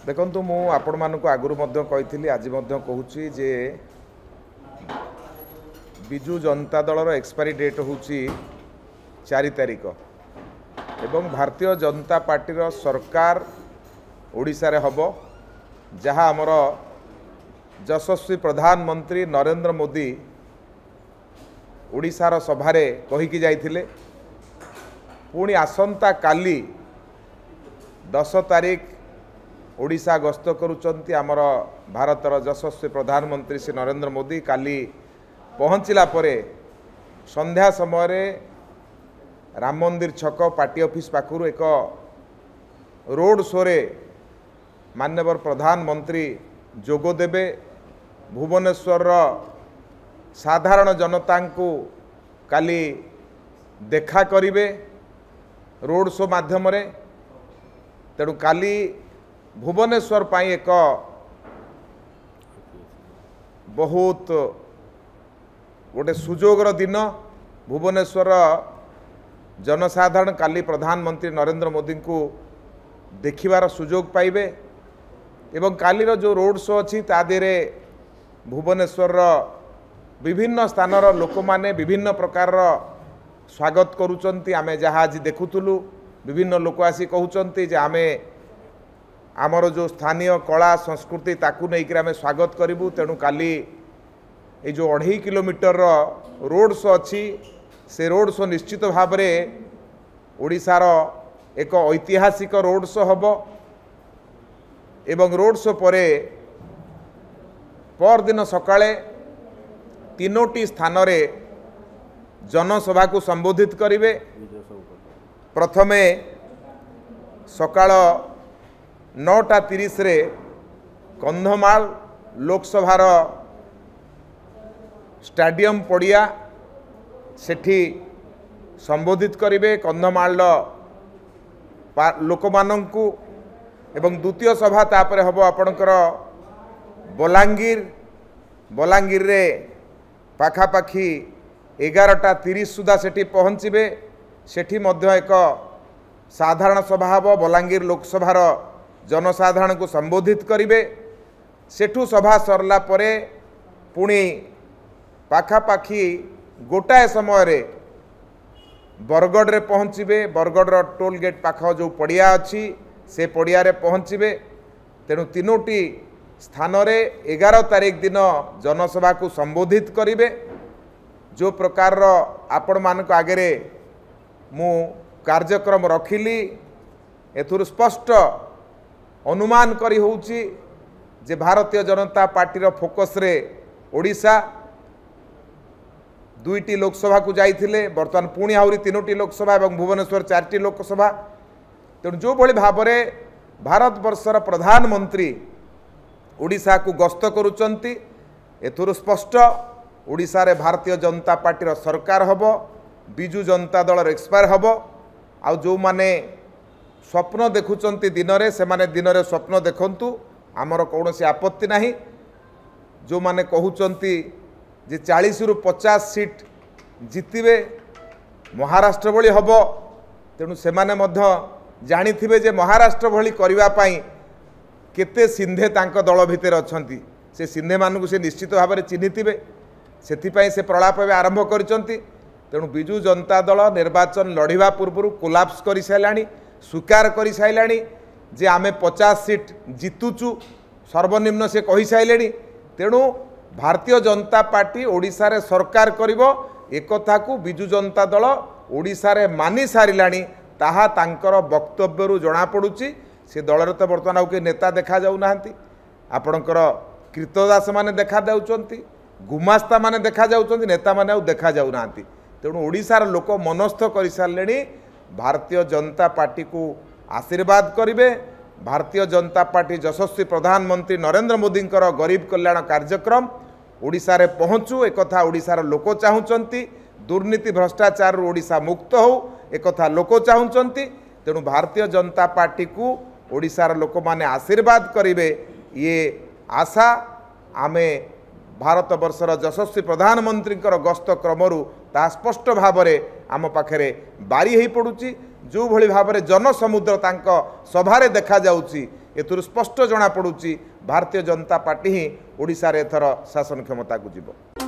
देखु मु आपण मानक आगुरी कही आज कहूँ जे विजु जनता दलर एक्सपायरी डेट हूँ 4 तारिख एवं भारतीय जनता पार्टीर सरकार ओडिशा रे हबो जहाँ आमर यशस्वी प्रधानमंत्री नरेंद्र मोदी ओडिशार सभारे कहीकि जाइथिले। पुणी आसंता काली 10 तारिख ओडिशा गस्त करुचंती आमर भारतर यशस्वी प्रधानमंत्री श्री नरेंद्र मोदी काली पहुँचला परे संध्या समय राम मंदिर छक पार्टी ऑफिस पाखरु एक रोड शो रे माननीय प्रधानमंत्री जोग देबे। भुवनेश्वर साधारण जनता को काली देखा करिवे रोड शो माध्यम रे। तेणु काली भुवनेश्वर पाई एक बहुत गोटे सुजोगर दिन। भुवनेश्वर जनसाधारण काली प्रधानमंत्री नरेंद्र मोदी को देखिबार सुजोग पाइबे एवं कालीर जो रोड शो अच्छी तादेरे भुवनेश्वर विभिन्न स्थानर लोक माने विभिन्न प्रकार स्वागत करुचंती। आमे जहाँ आज देखुथुलु विभिन्न लोक आसी कहउचंती जे आमे आमर जो स्थानीय कला संस्कृति ताकू नहीं आमे स्वागत करिबु। तेणु काली ये जो 2.5 किलोमीटर रोड शो अच्छी से रोड शो निश्चित भाव में ओडिशार एक ऐतिहासिक रोड शो हबो एवं रोड शो परे पर दिन सकाळे 3टी स्थान रे जनसभा को संबोधित करिवे। प्रथमे सकाळ 9:30 रे कंधमाल लोकसभार स्टेडियम पड़िया सेठी संबोधित करिवे कंधमाल लोक मानंकु एवं द्वितीय सभा तापर हबो आपणकर बलांगीर रे पाखापाखी 11:30 सुधा सेठी पहुँचे। सेठी मध्य एक साधारण सभा हबो बलांगीर लोकसभार जनसाधारण को संबोधित करिवे। सेठू सभा सरला परे पुणी पाखापाखी गोटाए समय रे बरगढ़ रे पहुँचे। बरगढ़ टोल गेट पाख जो पड़िया अच्छी से पड़िया रे पहुँचे। तेणु 3टी स्थान रे 11 तारिख दिन जनसभा को संबोधित करिवे। जो प्रकार आपण मानक आगे मु कार्यक्रम रखिली एथुर स्पष्ट अनुमान करी होउची जे भारतीय जनता पार्टी फोकस रे ओडिशा 2टी लोकसभा को जाइथिले। वर्तमान पुणी आहरी 3टी लोकसभा एवं भुवनेश्वर 4टी लोकसभा। तेणु जो भली भाव में भारत वर्षर प्रधानमंत्री ओडिशा को गस्त करुचंती एथुर स्पष्ट ओडिशा रे भारतीय जनता पार्टी सरकार हबो। विजु जनता दल एक्सपायर हबो। आ जो माने स्वप्न देखुचंती दिन रे से माने दिन रे स्वप्न देखंतु आमर कौनसी आपत्ति नाही। जो माने कहउचंती जे 40 रु 50 सीट जितिबे महाराष्ट्र भली हबो। तेणु से माने मध्य जानिथिबे जे महाराष्ट्र भली करिवा पाई केते सिंधे तांक दल भितर अछंती। से सिंधे मानकु से निश्चित भाव में चिन्हिथिबे। सेथिपाई से प्रलाप आरंभ करिसंती। तेणु विजु जनता दल निर्वाचन लड़िबा पूर्व कोलाप्स करि साइलाणी, स्वीकार करि साइलाणी जे आमे 50 सीट जितुचु सर्वनिम्न से कहि साइलेणी। तेणु भारतीय जनता पार्टी ओडिशा रे सरकार करिवो एकथा को विजु जनता दल ओडिशा रे मानि सारिलाणी। ताहा तांकर वक्तव्यरु जना पड़ुची। से दल रे तो बर्तमान आउ के नेता देखा जाउ नाहंती। आपणकर कीर्तदास माने देखा जाउचंती, गुमास्ता माने देखा जाउचंती, नेता माने आउ देखा जाउ नाहंती। तेणु ओडिशार लोक मनस्थ करि सारलेणी भारतीय जनता पार्टी को आशीर्वाद करिवे। भारतीय जनता पार्टी यशस्वी प्रधानमंत्री नरेंद्र मोदी गरीब कल्याण कार्यक्रम ओडिशा रे पहुँचू एकथा ओडिशार लोक चाहुचंती। दुर्नीति भ्रष्टाचार ओडिशा मुक्त हो एकथा लोक चाहुचंती। तेणु भारतीय जनता पार्टी को ओडिशार लोक माने आशीर्वाद करिवे ये आशा आमे भारत वर्षर यशस्वी प्रधानमंत्री गस्त क्रमरू ता स्पष्ट भाव में आम पाखे बारी हो पड़ुची। जो भली भाव में जनसमुद्र तांको सभारे देखा जाउची एथुरु स्पष्ट जना पड़ुची भारतीय जनता पार्टी ही ओडिशा रे एथर शासन क्षमता को जीव।